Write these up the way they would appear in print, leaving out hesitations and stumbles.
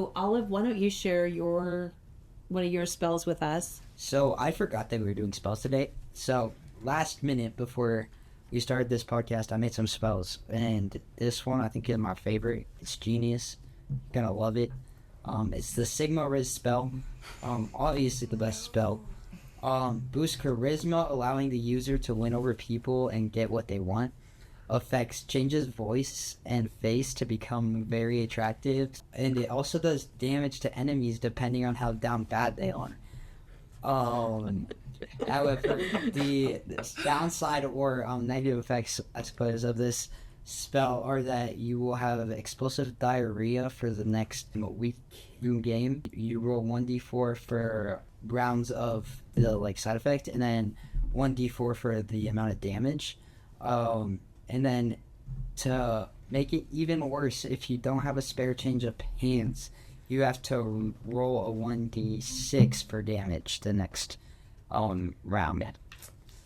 So, Olive, why don't you share one of your spells with us? So I forgot that we were doing spells today. So last minute before we started this podcast, I made some spells, and this one I think is my favorite. It's genius. Gonna love it. It's the Sigma Riz spell. Obviously the best spell. Boost charisma, allowing the user to win over people and get what they want. Effects changes voice and face to become very attractive, and it also does damage to enemies depending on how down bad they are. However, the downside or negative effects, I suppose, of this spell are that you will have explosive diarrhea for the next week in game. You roll 1d4 for rounds of the side effect, and then 1d4 for the amount of damage. And then to make it even worse, if you don't have a spare change of hands, you have to roll a 1d6 for damage the next round.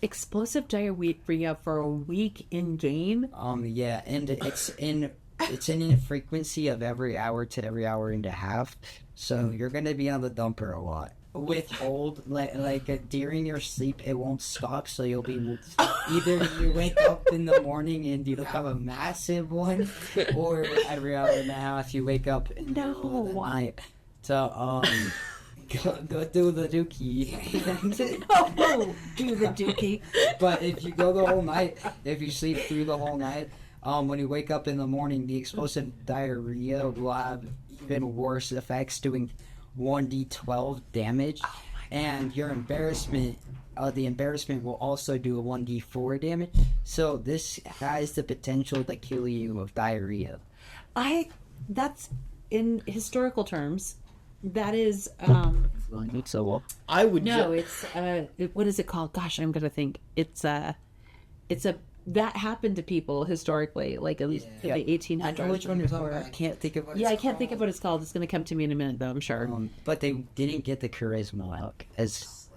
Explosive diarrhea for a week in game? Yeah, and it's in a frequency of every hour to every hour and a half, so you're gonna be on the dumper a lot. Withhold, during your sleep, it won't stop, so you'll be either you wake up in the morning and you have a massive one, or every hour and a half you wake up in the middle of the night to go do the dookie. Oh, do the dookie. But if you go the whole night, if you sleep through the whole night, when you wake up in the morning, the explosive diarrhea will have even worse effects, doing 1d12 damage, and your embarrassment, the embarrassment will also do a 1d4 damage. So this has the potential to kill you of diarrhea. That's in historical terms. That is I would it's what is it called? Gosh, I'm gonna think. It's a that happened to people historically, like at least in the 1800s. I know which one you're talking about. I can't think of what I can't think of what it's called. It's going to come to me in a minute, though, I'm sure. But they didn't get the charisma out.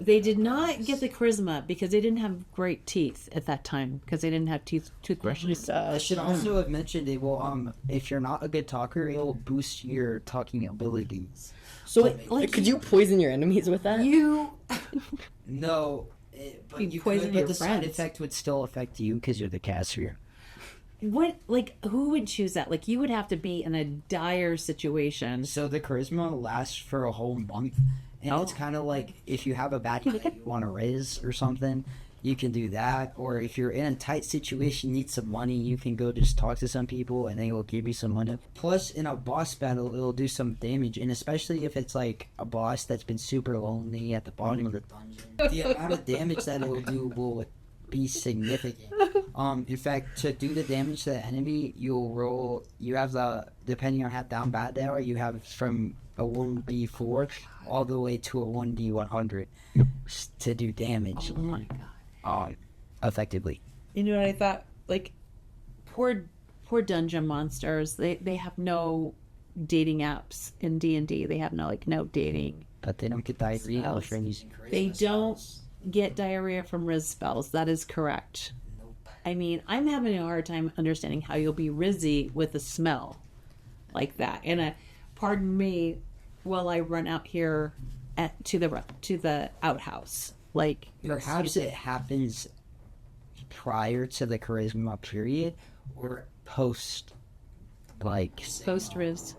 They did not get the charisma because they didn't have great teeth at that time, because they didn't have toothbrushes. I should also have mentioned it will, if you're not a good talker, it will boost your talking abilities. So, could you poison your enemies with that? No. But you poison could, your the side friends. effect would still affect you because you're the caster. What, who would choose that? You would have to be in a dire situation. So the charisma lasts for a whole month. And it's kind of like if you have a bad night, you want to raise or something, you can do that. Or if you're in a tight situation, need some money, you can go just talk to some people and they will give you some money. Plus, in a boss battle, it'll do some damage. And especially if it's a boss that's been super lonely at the bottom of the dungeon, the amount of damage that it will do will be significant. In fact, to do the damage to the enemy, you have depending on how down bad they are, you have from a 1d4 all the way to a 1d100 to do damage. Oh my god. Effectively. You know what I thought? Poor dungeon monsters. They have no dating apps in D&D. They have no dating. But they don't get diarrhea from using charisma. They don't get diarrhea from Riz spells. That is correct. Nope. I mean, I'm having a hard time understanding how you'll be Rizzy with a smell like that. And pardon me while I run out here to the outhouse. Perhaps it happens prior to the charisma period or post Riz.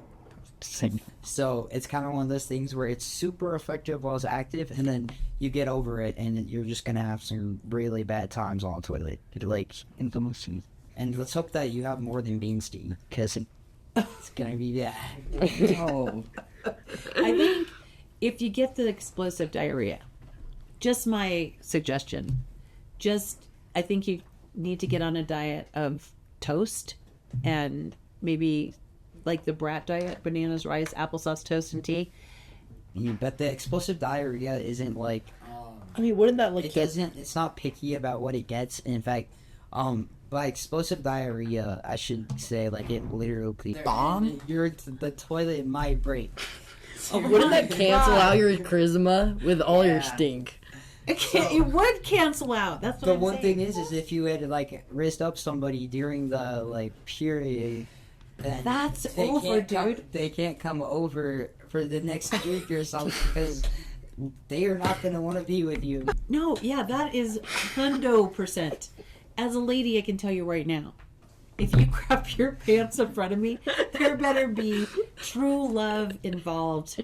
So it's kind of one of those things where it's super effective while it's active, and then you get over it and you're just gonna have some really bad times on the toilet, and let's hope that you have more than Beanstein, because it's gonna be bad. Oh. I think if you get the explosive diarrhea, just my suggestion, I think you need to get on a diet of toast and maybe the brat diet, bananas, rice, applesauce, toast, and tea. But the explosive diarrhea isn't I mean, wouldn't that it's not picky about what it gets. In fact, by explosive diarrhea, I should say it literally bomb. The toilet might break. Wouldn't that cancel out your charisma with all your stink? It would cancel out. That's what I'm saying. Thing is if you had rizzed up somebody during the period, then That's they over, can't come- dude. they can't come over for the next week or something because they are not going to want to be with you. No, yeah, that is 100%. As a lady, I can tell you right now, if you grab your pants in front of me, there better be true love involved.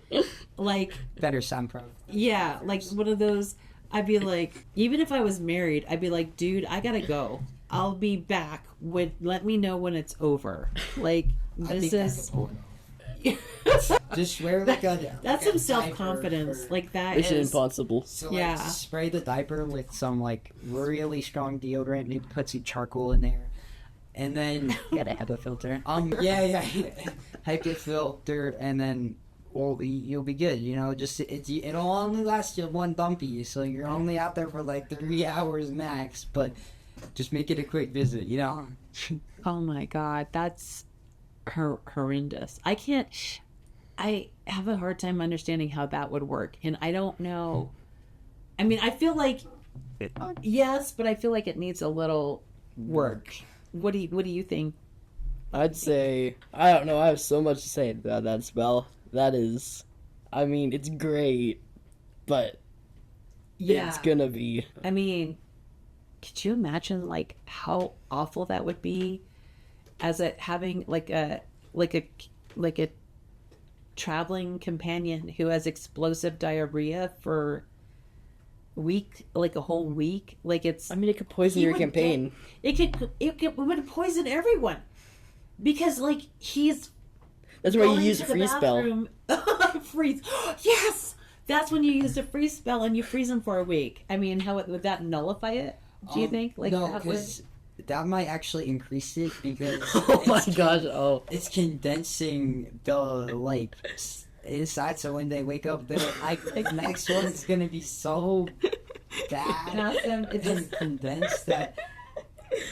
Like, Better soundproof. yeah, like one of those. I'd be like, even if I was married, I'd be like, dude, I gotta go. I'll be back. Let me know when it's over. Like, this is. Just wear like a. That's like a some diaper self-confidence. for- Like, that Mission is. Impossible. So like, Yeah. spray the diaper with some like really strong deodorant. Maybe put some charcoal in there, and then Gotta have a filter. yeah, HEPA filter, and then you'll be good. You know, just it'll only last you one dumpy, so you're only out there for like 3 hours max. But just make it a quick visit. You know. Oh my God, that's horrendous. I have a hard time understanding how that would work, and I don't know. I mean, I feel like yes, but I feel like it needs a little work. What do you think? I'd say, I don't know, I have so much to say about that spell. That is, I mean, it's great, but Yeah, it's gonna be. I mean, could you imagine like how awful that would be, as having like a traveling companion who has explosive diarrhea for a week, like a whole week. Like it's. I mean, it could poison He your would campaign. It would poison everyone, because like he's. That's why you going use to a the freeze spell. bathroom. Freeze. Yes, that's when you use a freeze spell and you freeze him for a week. I mean, would that nullify it? Do you think? Like no, that would. because that might actually increase it because Oh my it's- gosh! Oh, it's condensing the like inside. So when they wake up, they're like, the next one's gonna be so bad Awesome. It and just condensed that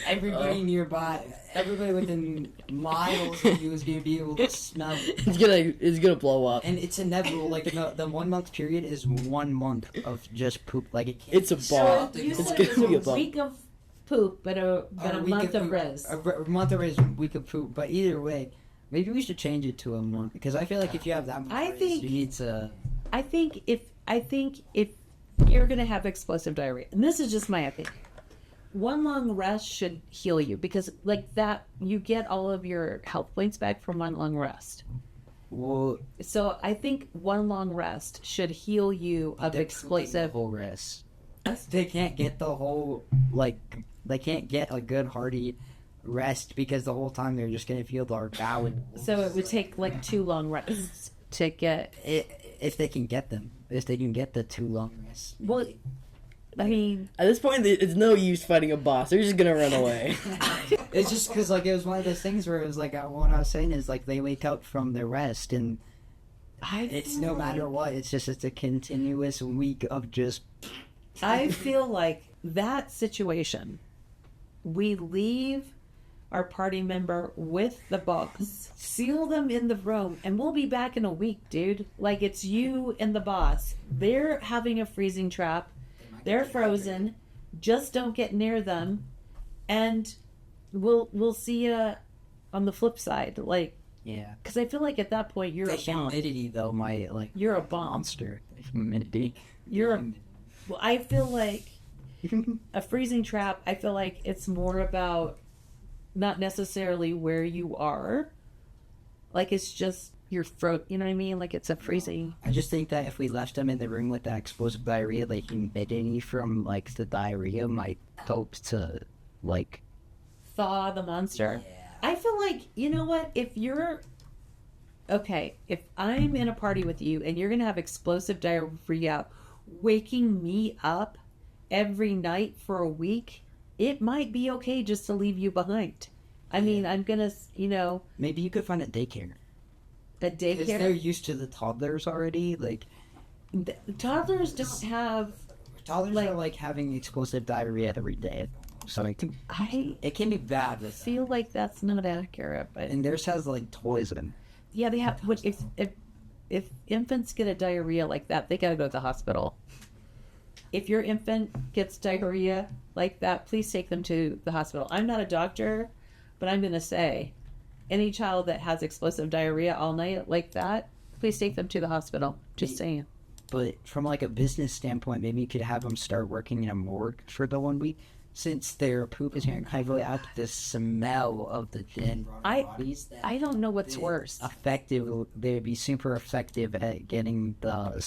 everybody nearby, everybody within miles of you is gonna be able to smell it. it's gonna blow up. And it's inevitable. Like the 1 month period is 1 month of just poop. Like it can't It's a be ball. stopped. you It's said gonna it was be a a bump. week of poop, but a week month of poop. res. A month of res, week of poop. But either way, maybe we should change it to a month because I feel like if you have that much I res, think- you need to. I think if you're gonna have explosive diarrhea, and this is just my opinion, one long rest should heal you, because like that you get all of your health points back from one long rest. Well, So I think one long rest should heal you of explosive. whole rest. They can't get the whole like. They can't get a good hearty rest because the whole time they're just gonna feel their bowel. So it would take like 2 long rests to get. If they can get them, if they can get the 2 long rests. Well, I mean, At this point, it's no use fighting a boss. They're just gonna run away. It's just because like it was one of those things where it was like what I was saying is like they wake up from their rest and it's no matter what. It's a continuous week of just. I feel like that situation, we leave our party member with the boss, seal them in the room, and we'll be back in a week, dude. Like, it's you and the boss. They're having a freezing trap. They're frozen. Just don't get near them, and we'll see you on the flip side. Like, Yeah. because I feel like at that point you're The a bomb. humidity though might like You're a bomb. monster. The humidity. You're a. Well, I feel like a freezing trap. I feel like it's more about not necessarily where you are. Like, it's just your throat. You know what I mean? Like, it's a freezing. I just think that if we left them in the room with that explosive diarrhea, like humidity from like the diarrhea might help to like. Thaw the monster. I feel like, you know what? If you're okay, if I'm in a party with you and you're gonna have explosive diarrhea, waking me up every night for a week, it might be okay just to leave you behind. I mean, I'm gonna, Maybe you could find a daycare. a Because they're daycare. used to the toddlers already. Like Toddlers don't have. toddlers Like- are like having explosive diarrhea every day. So like, I it can be bad with them. feel like that's not accurate, but And theirs has like toys in. yeah, they have. Which if infants get a diarrhea like that, they gotta go to the hospital. If your infant gets diarrhea like that, please take them to the hospital. I'm not a doctor, but I'm gonna say, any child that has explosive diarrhea all night like that, please take them to the hospital. Just saying. But from like a business standpoint, maybe you could have them start working in a morgue for the 1 week, since their poop is hearing heavily out the smell of the dead bodies. I don't know what's worse. Effective, they'd be super effective at getting the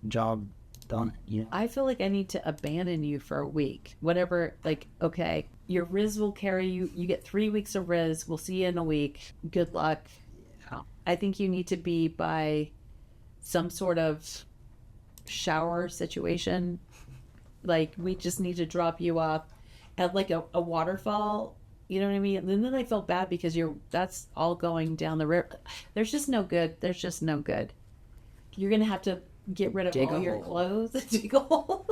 job done. You know, I feel like I need to abandon you for a week. Whatever, like, okay, your Riz will carry you. You get 3 weeks of Riz. We'll see you in a week. Good luck. I think you need to be by some sort of shower situation. Like, we just need to drop you off at like a waterfall. You know what I mean? And then I felt bad because that's all going down the river. There's just no good. There's just no good. You're going to have to get rid of Dig all a your hole. clothes. Dig a hole.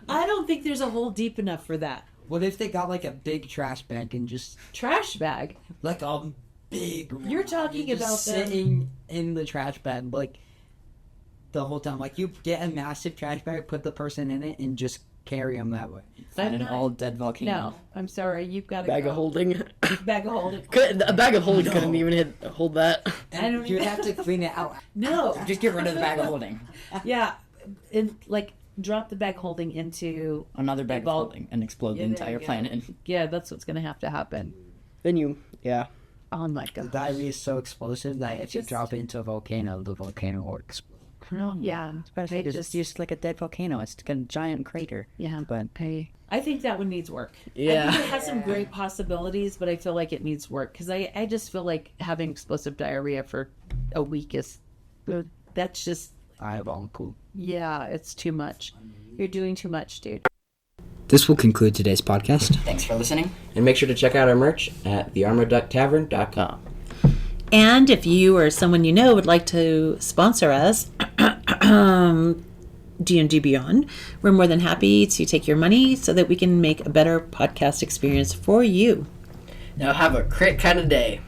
I don't think there's a hole deep enough for that. what if they got like a big trash bag and just Trash bag. like a big? You're talking just about them. sitting in the trash bag like the whole time. Like you get a massive trash bag, put the person in it, and just carry them that way. I'm An not- all dead volcano. No, I'm sorry. You've got to Bag of holding. Bag of holding. A bag of holding couldn't even hold that. I don't You'd even- have to clean it out. No. Just get rid of the bag of holding. Yeah, and like drop the bag holding into. Another bag of Vol- holding and explode Yeah, the there you entire go. planet. Yeah, that's what's gonna have to happen. Then yeah. Oh my The god. diarrhea is so explosive that if you Just- drop it into a volcano, the volcano will explode. Yeah, Especially just like a dead volcano. It's like a giant crater. yeah. But I think that one needs work. Yeah. I think it has some great possibilities, but I feel like it needs work because I just feel like having explosive diarrhea for a week is that's just Diabolical. yeah, it's too much. You're doing too much, dude. This will conclude today's podcast. thanks for listening. And make sure to check out our merch at thearmorducktavern.com. And if you or someone you know would like to sponsor us, D&D Beyond, we're more than happy to take your money so that we can make a better podcast experience for you. Now have a crit kind of day.